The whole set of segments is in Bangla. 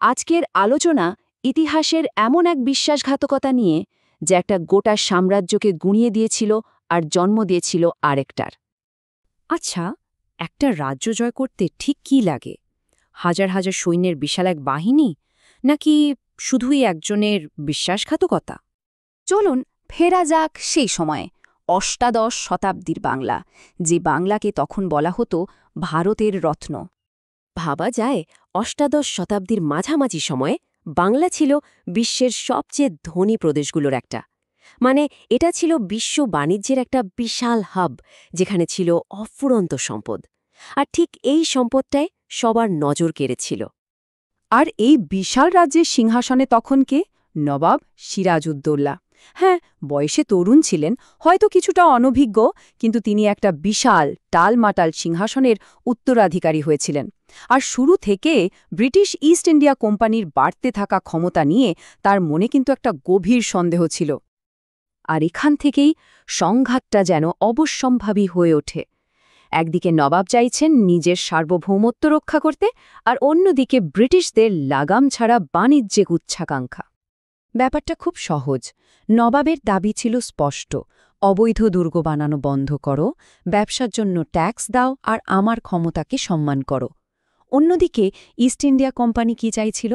আজকের আলোচনা ইতিহাসের এমন এক বিশ্বাসঘাতকতা নিয়ে, যে একটা গোটা সাম্রাজ্যকে গুঁড়িয়ে দিয়েছিল আর জন্ম দিয়েছিল আরেকটার। আচ্ছা, একটা রাজ্য জয় করতে ঠিক কী লাগে? হাজার হাজার সৈন্যের বিশাল এক বাহিনী, নাকি শুধুই একজনের বিশ্বাসঘাতকতা? চলুন ফেরা যাক সেই সময়ে, অষ্টাদশ শতাব্দীর বাংলা, যে বাংলাকে তখন বলা হতো ভারতের রত্ন। ভাবা যায়, অষ্টাদশ শতাব্দীর মাঝামাঝি সময়ে বাংলা ছিল বিশ্বের সবচেয়ে ধনী প্রদেশগুলোর একটা। মানে, এটা ছিল বিশ্ব বাণিজ্যের একটা বিশাল হাব, যেখানে ছিল অফুরন্ত সম্পদ। আর ঠিক এই সম্পদটায় সবার নজর কেড়েছিল। আর এই বিশাল রাজ্যের সিংহাসনে তখন কে? নবাব সিরাজউদ্দৌলা। হ্যাঁ, বয়সে তরুণ ছিলেন, হয়তো কিছুটা অনভিজ্ঞ, কিন্তু তিনি একটা বিশাল টালমাটাল সিংহাসনের উত্তরাধিকারী হয়েছিলেন। আর শুরু থেকে ব্রিটিশ ইস্ট ইন্ডিয়া কোম্পানির বাড়তে থাকা ক্ষমতা নিয়ে তার মনে কিন্তু একটা গভীর সন্দেহ ছিল। আর এখান থেকেই সংঘাতটা যেন অবশ্যম্ভাবী হয়ে ওঠে। একদিকে নবাব চাইছেন নিজের সার্বভৌমত্ব রক্ষা করতে, আর অন্যদিকে ব্রিটিশদের লাগাম ছাড়া বাণিজ্যিক উচ্চাকাঙ্ক্ষা। ব্যাপারটা খুব সহজ। নবাবের দাবি ছিল স্পষ্ট: অবৈধ দুর্গ বানানো বন্ধ করো, ব্যবসার জন্য ট্যাক্স দাও, আর আমার ক্ষমতাকে সম্মান করো। অন্যদিকে ইস্ট ইন্ডিয়া কোম্পানি কি চাইছিল?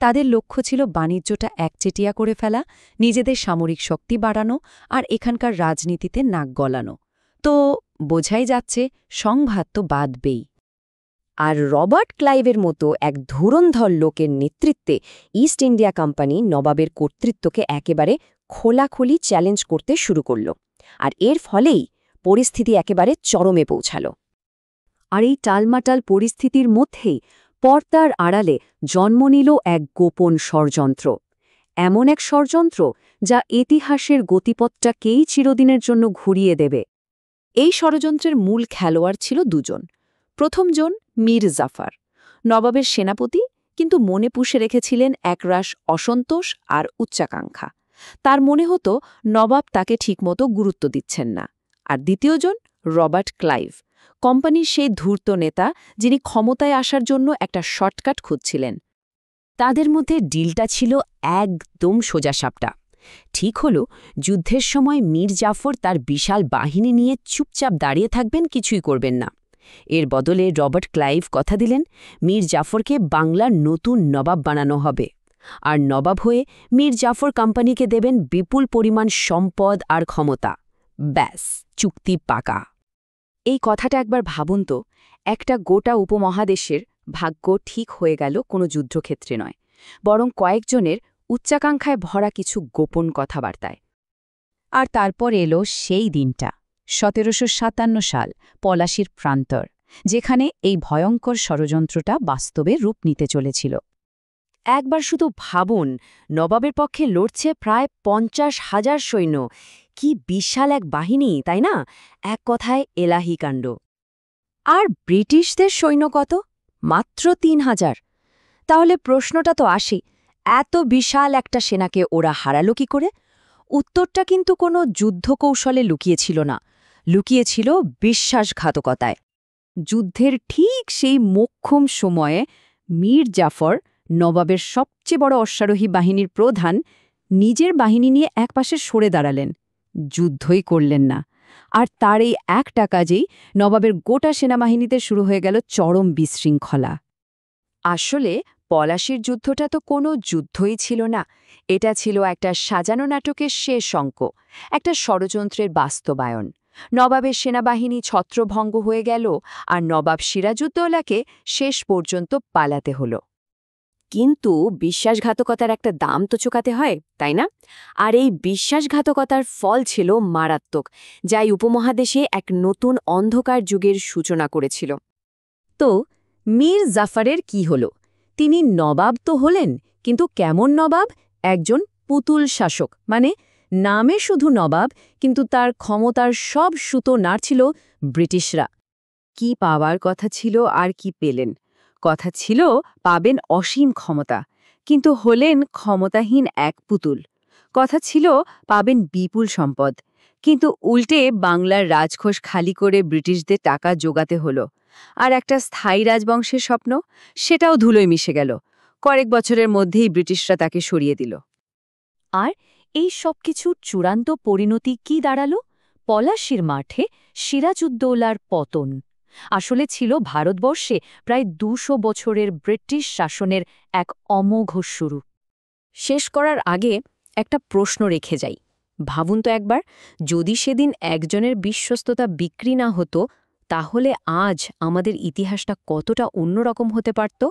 তাদের লক্ষ্য ছিল বাণিজ্যটা একচেটিয়া করে ফেলা, নিজেদের সামরিক শক্তি বাড়ানো, আর এখানকার রাজনীতিতে নাক গলানো। তো বোঝাই যাচ্ছে, সংঘাত তো বাধবেই। আর রবার্ট ক্লাইভের মতো এক ধুরন্ধর লোকের নেতৃত্বে ইস্ট ইন্ডিয়া কোম্পানি নবাবের কর্তৃত্বকে একেবারে খোলাখুলি চ্যালেঞ্জ করতে শুরু করল। আর এর ফলেই পরিস্থিতি একেবারে চরমে পৌঁছাল। আর এই টালমাটাল পরিস্থিতির মধ্যেই পর্দার আড়ালে জন্ম নিল এক গোপন ষড়যন্ত্র। এমন এক ষড়যন্ত্র যা ইতিহাসের গতিপথটাকেই চিরদিনের জন্য ঘুরিয়ে দেবে। এই ষড়যন্ত্রের মূল খেলোয়াড় ছিল দুজন। প্রথমজন মীর জাফর, নবাবের সেনাপতি, কিন্তু মনে পুষে রেখেছিলেন একরাশ অসন্তোষ আর উচ্চাকাঙ্ক্ষা। তার মনে হতো নবাব তাকে ঠিকমতো গুরুত্ব দিচ্ছেন না। আর দ্বিতীয়জন রবার্ট ক্লাইভ, কোম্পানির সেই ধূর্ত নেতা, যিনি ক্ষমতায় আসার জন্য একটা শর্টকাট খুঁজছিলেন। তাদের মধ্যে ডিলটা ছিল একদম সোজাসাপটা। ঠিক হল, যুদ্ধের সময় মীর জাফর তার বিশাল বাহিনী নিয়ে চুপচাপ দাঁড়িয়ে থাকবেন, কিছুই করবেন না। এর বদলে রবার্ট ক্লাইভ কথা দিলেন, মীর জাফরকে বাংলার নতুন নবাব বানানো হবে। আর নবাব হয়ে মীর জাফর কোম্পানিকে দেবেন বিপুল পরিমাণ সম্পদ আর ক্ষমতা। ব্যাস, চুক্তি পাকা। এই কথাটা একবার ভাবুন তো, একটা গোটা উপমহাদেশের ভাগ্য ঠিক হয়ে গেল কোনো যুদ্ধক্ষেত্রে নয়, বরং কয়েকজনের উচ্চাকাঙ্ক্ষায় ভরা কিছু গোপন কথাবার্তায়। আর তারপর এলো সেই দিনটা, ১৭৫৭ সাল, পলাশীর প্রান্তর, যেখানে এই ভয়ঙ্কর ষড়যন্ত্রটা বাস্তবে রূপ নিতে চলেছিল। একবার শুধু ভাবুন, নবাবের পক্ষে লড়ছে প্রায় ৫০,০০০ সৈন্য। কি বিশাল এক বাহিনী, তাই না? এক কথায় এলাহি কাণ্ড। আর ব্রিটিশদের সৈন্য কত? মাত্র ৩,০০০। তাহলে প্রশ্নটা তো আসে, এত বিশাল একটা সেনাকে ওরা হারালো কি করে? উত্তরটা কিন্তু কোনো যুদ্ধকৌশলে লুকিয়েছিল না, লুকিয়েছিল বিশ্বাসঘাতকতায়। যুদ্ধের ঠিক সেই মোক্ষম সময়ে মীর জাফর, নবাবের সবচেয়ে বড় অশ্বারোহী বাহিনীর প্রধান, নিজের বাহিনী নিয়ে একপাশে সরে দাঁড়ালেন, যুদ্ধই করলেন না। আর তার এই একটা কাজেই নবাবের গোটা সেনাবাহিনীতে শুরু হয়ে গেল চরম বিশৃঙ্খলা। আসলে পলাশীর যুদ্ধটা তো কোনো যুদ্ধই ছিল না, এটা ছিল একটা সাজানো নাটকের শেষ অঙ্ক, একটা ষড়যন্ত্রের বাস্তবায়ন। নবাবের সেনাবাহিনী ছত্রভঙ্গ হয়ে গেল, আর নবাব সিরাজউদ্দৌলাকে শেষ পর্যন্ত পালাতে হলো। কিন্তু বিশ্বাসঘাতকতার একটা দাম তো চোকাতে হয়, তাই না? আর এই বিশ্বাসঘাতকতার ফল ছিল মারাত্মক, যাই উপমহাদেশে এক নতুন অন্ধকার যুগের সূচনা করেছিল। তো মীর জাফরের কি হল? তিনি নবাব তো হলেন, কিন্তু কেমন নবাব? একজন পুতুল শাসক, মানে নামে শুধু নবাব, কিন্তু তার ক্ষমতার সব সুতো নাড়ছিল ব্রিটিশরা। কি পাওয়ার কথা ছিল আর কি পেলেন? কথা ছিল পাবেন অসীম ক্ষমতা, কিন্তু হলেন ক্ষমতাহীন এক পুতুল। কথা ছিল পাবেন বিপুল সম্পদ, কিন্তু উল্টে বাংলার রাজকোষ খালি করে ব্রিটিশদের টাকা জোগাতে হলো। আর একটা স্থায়ী রাজবংশের স্বপ্ন, সেটাও ধুলোয় মিশে গেল। কয়েক বছরের মধ্যেই ব্রিটিশরা তাকে সরিয়ে দিল। আর এই সবকিছুর চূড়ান্ত পরিণতি কি দাঁড়ালো? পলাশির মাঠে সিরাজউদ্দৌলার পতন। আসলে ছিল ভারতবর্ষে প্রায় ২০০ বছরের ব্রিটিশ শাসনের এক অমোঘ শুরু। শেষ করার আগে একটা প্রশ্ন রেখে যাই। ভাবুন তো একবার, যদি সেদিন একজনের বিশ্বস্ততা বিক্রি না হতো, তাহলে আজ আমাদের ইতিহাসটা কতটা অন্যরকম হতে পারত।